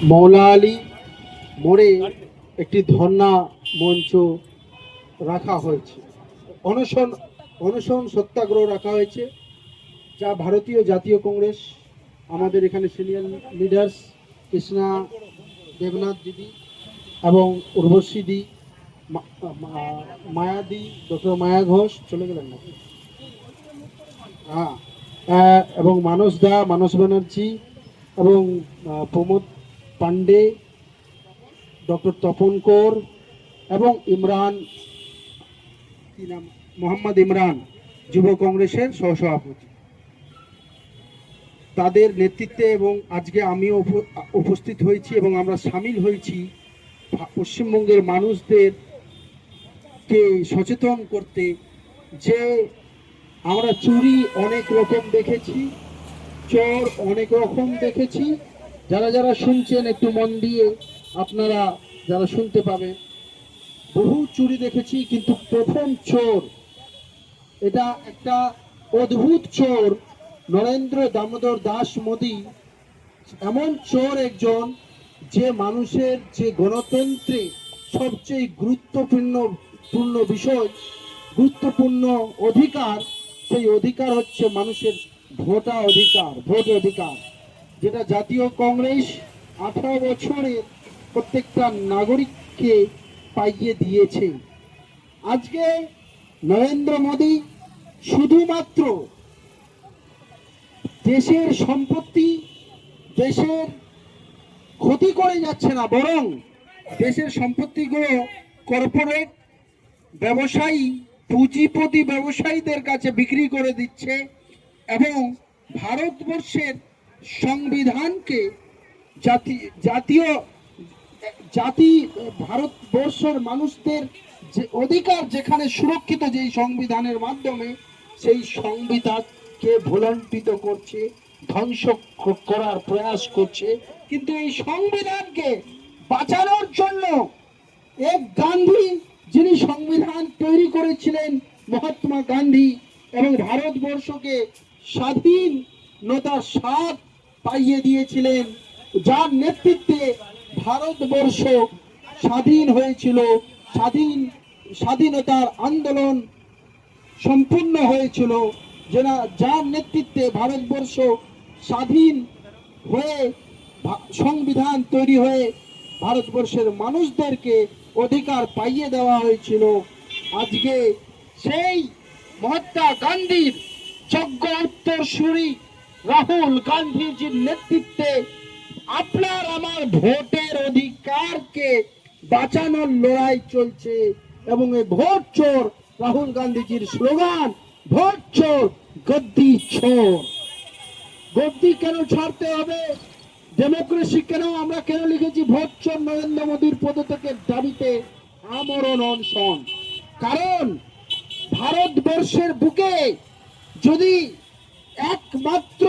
মৌলা আলী মোড়ে একটি ধর্ণা মঞ্চ রাখা হয়েছে, অনশন অনশন সত্যাগ্রহ রাখা হয়েছে, যা ভারতীয় জাতীয় কংগ্রেস, আমাদের এখানে সিনিয়র লিডার্স কৃষ্ণা দেবনাথ দিদি এবং উর্বশী দি, মায়াদি, ডক্টর মায়া ঘোষ চলে গেলেন না, হ্যাঁ, এবং মানস দা, মানস ব্যানার্জি এবং প্রমোদ পান্ডে, ডক্টর তপন কৌর এবং ইমরান, কি নাম, মোহাম্মদ ইমরান, যুব কংগ্রেসের সহসভাপতি, তাদের নেতৃত্বে এবং আজকে আমিও উপস্থিত হয়েছি এবং আমরা সামিল হয়েছি পশ্চিমবঙ্গের মানুষদেরকে সচেতন করতে, যে আমরা চুরি অনেক রকম দেখেছি, চোর অনেক রকম দেখেছি। যারা যারা শুনছেন একটু মন দিয়ে আপনারা যারা শুনতে পাবেন, বহু চুরি দেখেছি, কিন্তু প্রথম চোর, এটা একটা অদ্ভুত চোর, নরেন্দ্র দামোদর দাস মোদী এমন চোর একজন, যে মানুষের যে গণতন্ত্রে সবচেয়ে গুরুত্বপূর্ণ বিষয়, গুরুত্বপূর্ণ অধিকার, সেই অধিকার হচ্ছে মানুষের ভোট অধিকার, যেটা জাতীয় কংগ্রেস 18 বছরে প্রত্যেকটা নাগরিককে পাইয়ে দিয়েছে। আজকে নরেন্দ্র মোদী শুধুমাত্র দেশের সম্পত্তি, দেশের ক্ষতি করে যাচ্ছে না, বরং দেশের সম্পত্তিগুলো কর্পোরেট ব্যবসায়ী, পুঁজিপতি ব্যবসায়ীদের কাছে বিক্রি করে দিচ্ছে এবং ভারতবর্ষের সংবিধানকে জাতি ভারতবর্ষের মানুষদের যে অধিকার যেখানে সুরক্ষিত, যেই সংবিধানের মাধ্যমে, সেই সংবিধানকে ভুলণ্ঠিত করছে, ধ্বংস করার প্রয়াস করছে। কিন্তু এই সংবিধানকে বাঁচানোর জন্য এক গান্ধী, যিনি সংবিধান তৈরি করেছিলেন, মহাত্মা গান্ধী, এবং ভারতবর্ষকে স্বাধীনতার স্বাদ পাইয়ে দিয়েছিলেন, যার নেতৃত্বে ভারতবর্ষ স্বাধীন হয়েছিল, স্বাধীনতার আন্দোলন সম্পূর্ণ হয়েছিল, যার নেতৃত্বে ভারতবর্ষ স্বাধীন হয়ে সংবিধান তৈরি হয়ে ভারতবর্ষের মানুষদেরকে অধিকার পাইয়ে দেওয়া হয়েছিল। আজকে সেই মহাত্মা গান্ধীর যোগ্য উত্তরসূরি রাহুল গান্ধীজির নেতৃত্বে আপনার আমার ভোটের অধিকারকে বাঁচানোর লড়াই চলছে, এবং এই ভোট চোর রাহুল গান্ধীজির স্লোগান, ভোট চোর গদ্দি চোর। গদ্দি কেন ছাড়তে হবে, ডেমোক্রেসি কেন, আমরা কেন লিখেছি ভোট চোর নরেন্দ্র মোদীর পদত্যাগের দাবিতে আমরণ অনশন? কারণ ভারতবর্ষের বুকে যদি একমাত্র